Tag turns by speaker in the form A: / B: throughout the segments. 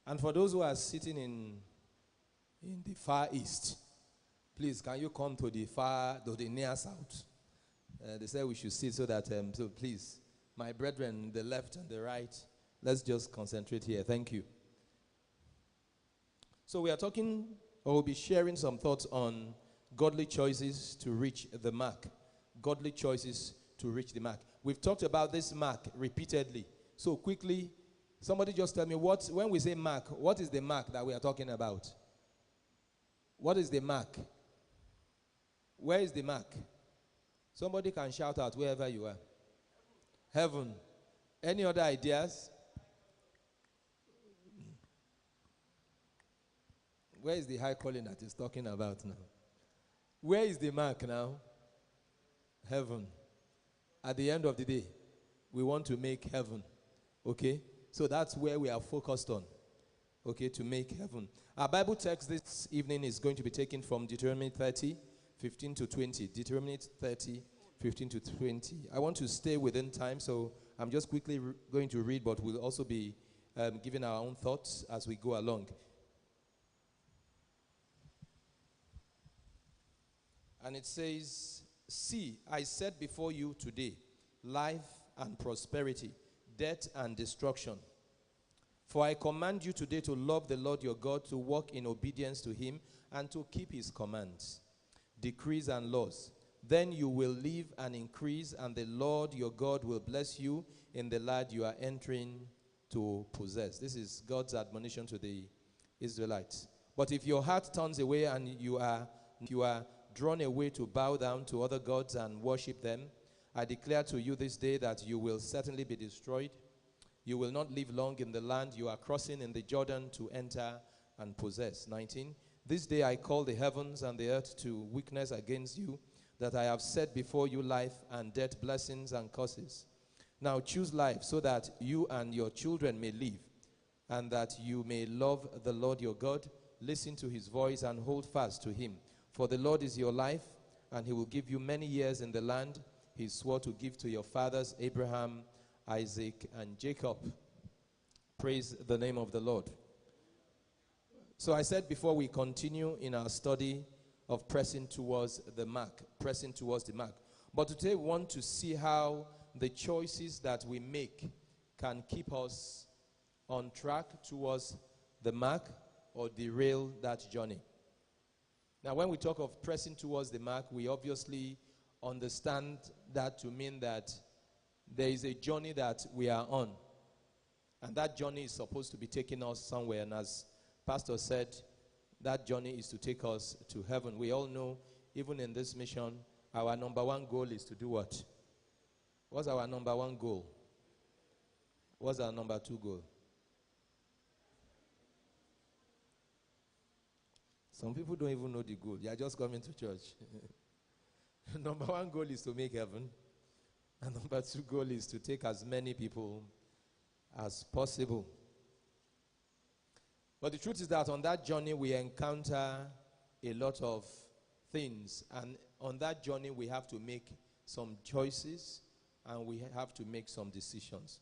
A: And for those who are sitting in the far east, please, can you come to the near south? They said we should sit so that, so please, my brethren, the left and the right, let's just concentrate here. Thank you. So we are talking, or we'll be sharing some thoughts on godly choices to reach the mark. Godly choices to reach the mark. We've talked about this mark repeatedly. So quickly, somebody just tell me, when we say mark, what is the mark that we are talking about? What is the mark? Where is the mark? Somebody can shout out wherever you are. Heaven. Any other ideas? Where is the high calling that he's talking about now? Where is the mark now? Heaven. At the end of the day, we want to make heaven. Okay? So that's where we are focused on. Okay, to make heaven. Our Bible text this evening is going to be taken from Deuteronomy 30, 15 to 20. Deuteronomy 30, 15 to 20. I want to stay within time, so I'm just quickly going to read, but we'll also be giving our own thoughts as we go along. And it says, "See, I set before you today life and prosperity, death and destruction. For I command you today to love the Lord your God, to walk in obedience to him, and to keep his commands, decrees, and laws. Then you will live and increase, and the Lord your God will bless you in the land you are entering to possess." This is God's admonition to the Israelites. "But if your heart turns away and you are drawn away to bow down to other gods and worship them, I declare to you this day that you will certainly be destroyed. You will not live long in the land you are crossing in the Jordan to enter and possess." 19. "This day I call the heavens and the earth to witness against you, that I have set before you life and death, blessings and curses. Now choose life, so that you and your children may live, and that you may love the Lord your God, listen to his voice, and hold fast to him. For the Lord is your life, and he will give you many years in the land he swore to give to your fathers, Abraham, Isaac, and Jacob." Praise the name of the Lord. So I said before we continue in our study of pressing towards the mark. But today we want to see how the choices that we make can keep us on track towards the mark or derail that journey. Now, when we talk of pressing towards the mark, we obviously understand that to mean that there is a journey that we are on. And that journey is supposed to be taking us somewhere. And as Pastor said, that journey is to take us to heaven. We all know, even in this mission, our number one goal is to do what? What's our number one goal? What's our number two goal? Some people don't even know the goal. They are just coming to church. Number one goal is to make heaven. And number two goal is to take as many people as possible. But the truth is that on that journey we encounter a lot of things. And on that journey we have to make some choices and we have to make some decisions.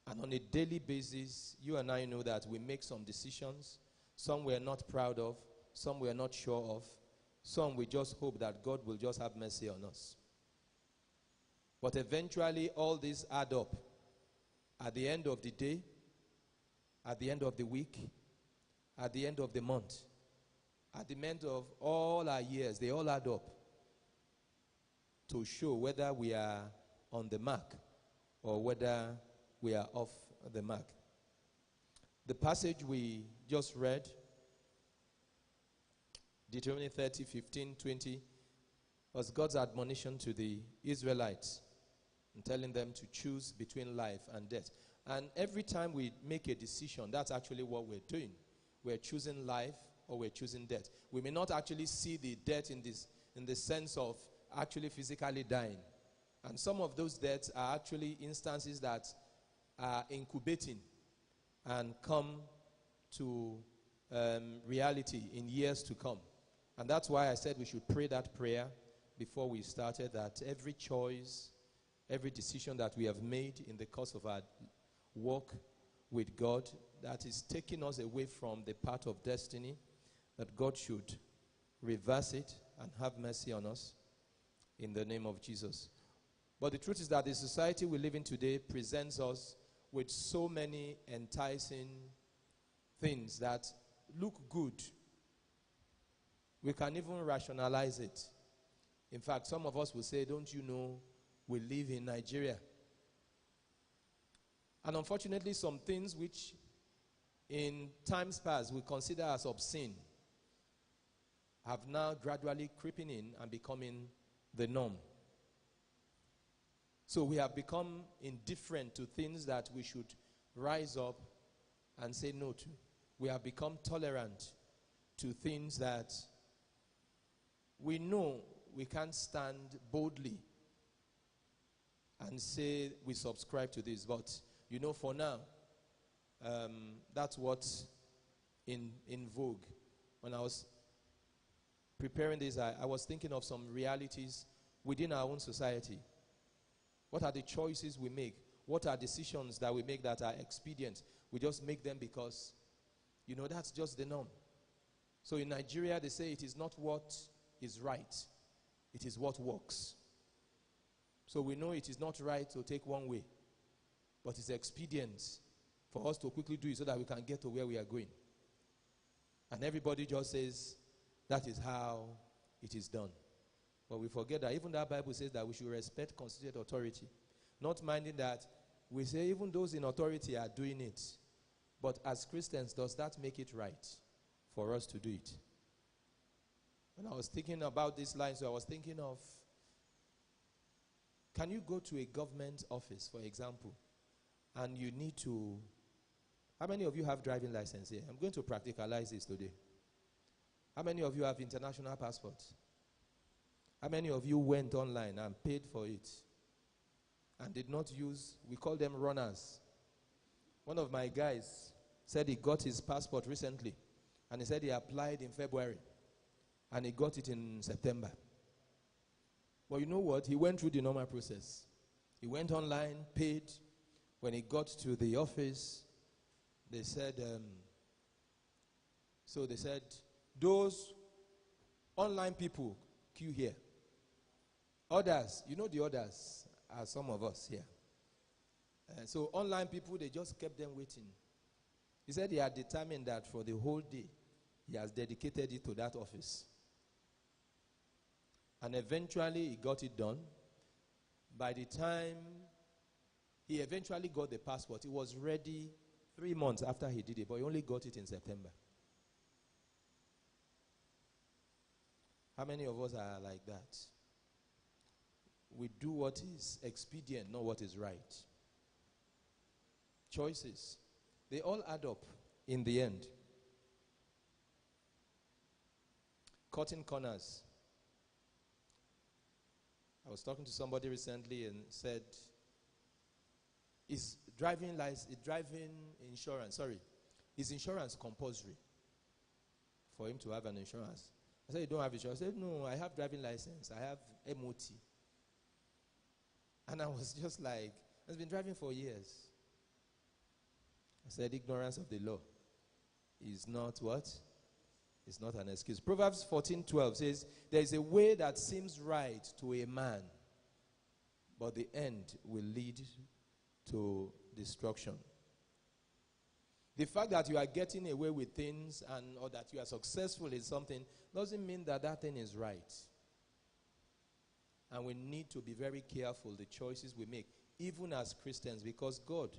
A: And on a daily basis, you and I know that we make some decisions. Some we are not proud of, some we are not sure of, some we just hope that God will just have mercy on us. But eventually all these add up. At the end of the day, at the end of the week, at the end of the month, at the end of all our years, they all add up to show whether we are on the mark or whether we are off the mark. The passage we just read, Deuteronomy 30, 15, 20, was God's admonition to the Israelites and telling them to choose between life and death. And every time we make a decision, that's actually what we're doing. We're choosing life or we're choosing death. We may not actually see the death in the sense of actually physically dying. And some of those deaths are actually instances that are incubating and come to reality in years to come. And that's why I said we should pray that prayer before we started, that every choice, every decision that we have made in the course of our walk with God that is taking us away from the path of destiny, that God should reverse it and have mercy on us in the name of Jesus. But the truth is that the society we live in today presents us with so many enticing things that look good. We can even rationalize it. In fact, some of us will say, don't you know, we live in Nigeria. And unfortunately, some things which in times past we consider as obscene have now gradually creeping in and becoming the norm. So we have become indifferent to things that we should rise up and say no to. We have become tolerant to things that we know we can't stand boldly and say we subscribe to this. But, you know, for now, that's what's in vogue. When I was preparing this, I was thinking of some realities within our own society. What are the choices we make? What are decisions that we make that are expedient? We just make them because, you know, that's just the norm. So in Nigeria, they say it is not what is right. It is what works. So we know it is not right to take one way, but it's expedient for us to quickly do it so that we can get to where we are going. And everybody just says, that is how it is done. But we forget that even that Bible says that we should respect constituted authority. Not minding that we say even those in authority are doing it. But as Christians, does that make it right for us to do it? When I was thinking about this line, so I was thinking of, can you go to a government office, for example, and you need to, how many of you have driving license here? I'm going to practicalize this today. How many of you have international passports? How many of you went online and paid for it and did not use, we call them runners. One of my guys said he got his passport recently, and he said he applied in February, and he got it in September. But you know what? He went through the normal process. He went online, paid. When he got to the office, they said, those online people, queue here. Others, you know the others are some of us here. So online people, they just kept them waiting. He said he had determined that for the whole day, he has dedicated it to that office. And eventually, he got it done. By the time he eventually got the passport, it was ready 3 months after he did it, but he only got it in September. How many of us are like that? We do what is expedient, not what is right. Choices, they all add up in the end. Cutting corners. I was talking to somebody recently and said, is insurance compulsory for him to have an insurance? I said, you don't have insurance? I said, no, I have driving license. I have MOT. And I was just like, I've been driving for years. I said, ignorance of the law is not what? It's not an excuse. Proverbs 14:12 says, there is a way that seems right to a man, but the end will lead to destruction. The fact that you are getting away with things or that you are successful in something doesn't mean that that thing is right. And we need to be very careful the choices we make, even as Christians, because God